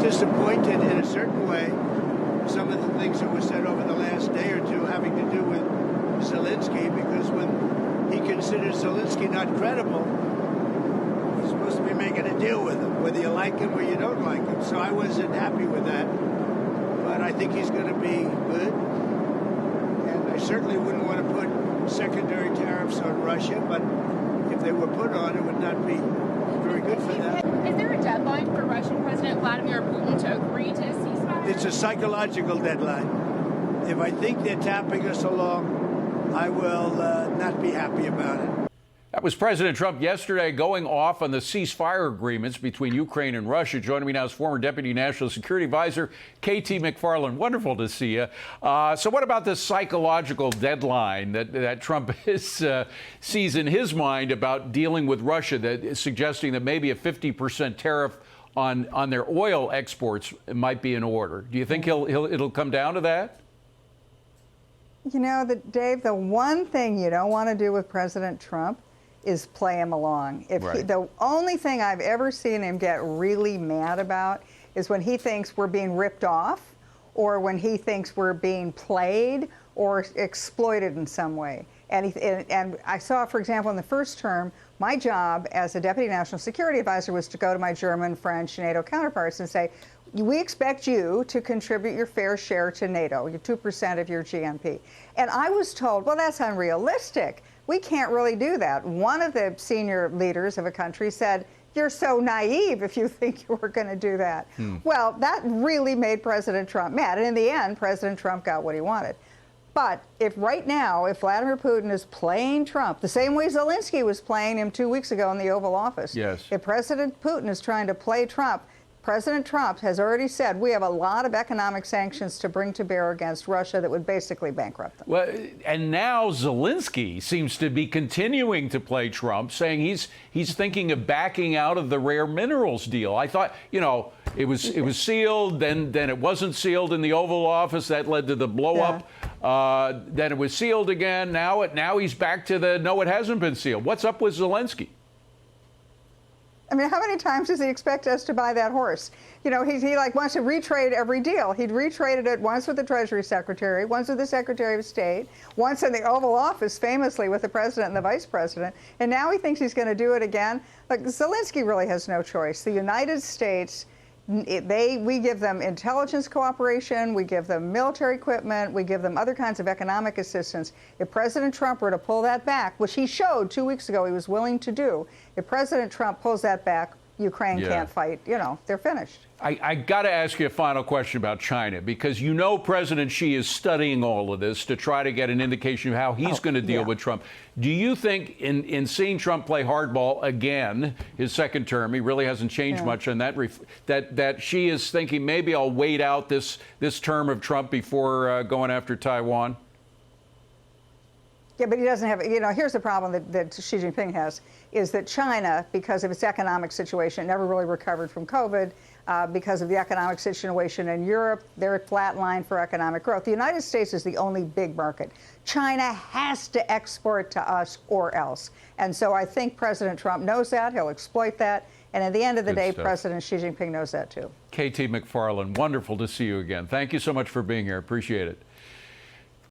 disappointed in a certain way. Some of the things that were said over the last day or two having to do with Zelensky, because when he considers Zelensky not credible, he's supposed to be making a deal with him, whether you like him or you don't like him. So I wasn't happy with that. But I think he's going to be good. And I certainly wouldn't want to put secondary tariffs on Russia, but if they were put on, it would not be very good for them. Is there a deadline for Russian President Vladimir Putin to agree to a ceasefire? It's a psychological deadline. If I think they're tapping us along, I will not be happy about it. That was President Trump yesterday going off on the ceasefire agreements between Ukraine and Russia. Joining me now is former Deputy National Security Advisor KT McFarland. Wonderful to see you. So what about this psychological deadline that Trump sees in his mind about dealing with Russia, that is suggesting that maybe a 50% tariff on their oil exports might be in order? Do you think it'll come down to that? You know, Dave, the one thing you don't want to do with President Trump is play him along. Right. The only thing I've ever seen him get really mad about is when he thinks we're being ripped off, or when he thinks we're being played or exploited in some way. And I saw, for example, in the first term, my job as a Deputy National Security Advisor was to go to my German, French, NATO counterparts and say, we expect you to contribute your fair share to NATO, your 2% of your GNP. And I was told, well, that's unrealistic. We can't really do that. One of the senior leaders of a country said, you're so naive if you think you were going to do that. Well, that really made President Trump mad. And in the end, President Trump got what he wanted. But if right now, if Vladimir Putin is playing Trump, the same way Zelensky was playing him 2 weeks ago in the Oval Office, yes. If President Putin is trying to play Trump, President Trump has already said we have a lot of economic sanctions to bring to bear against Russia that would basically bankrupt them. Well, and now Zelensky seems to be continuing to play Trump, saying he's thinking of backing out of the rare minerals deal. I thought, you know, it was sealed, then it wasn't sealed in the Oval Office. That led to the blow up. Then it was sealed again. Now he's back to the no, it hasn't been sealed. What's up with Zelensky? I mean, how many times does he expect us to buy that horse? You know, he like wants to retrade every deal. He'd retraded it once with the Treasury Secretary, once with the Secretary of State, once in the Oval Office, famously with the President and the Vice President, and now he thinks he's going to do it again. Look, Zelensky really has no choice. The United States, we give them intelligence cooperation, we give them military equipment, we give them other kinds of economic assistance. If President Trump were to pull that back, which he showed 2 weeks ago he was willing to do, if President Trump pulls that back, Ukraine can't fight. You know, they're finished. I got to ask you a final question about China, because you know President Xi is studying all of this to try to get an indication of how he's going to deal with Trump. Do you think in seeing Trump play hardball again, his second term, he really hasn't changed much on that, that Xi is thinking maybe I'll wait out this term of Trump before going after Taiwan? Yeah, but he doesn't have, you know, here's the problem that Xi Jinping has, is that China, because of its economic situation, never really recovered from COVID. Because of the economic situation in Europe, they're flatlined for economic growth. The United States is the only big market. China has to export to us or else. And so I think President Trump knows that. He'll exploit that. And at the end of the day, President Xi Jinping knows that, too. KT McFarland, wonderful to see you again. Thank you so much for being here. Appreciate it.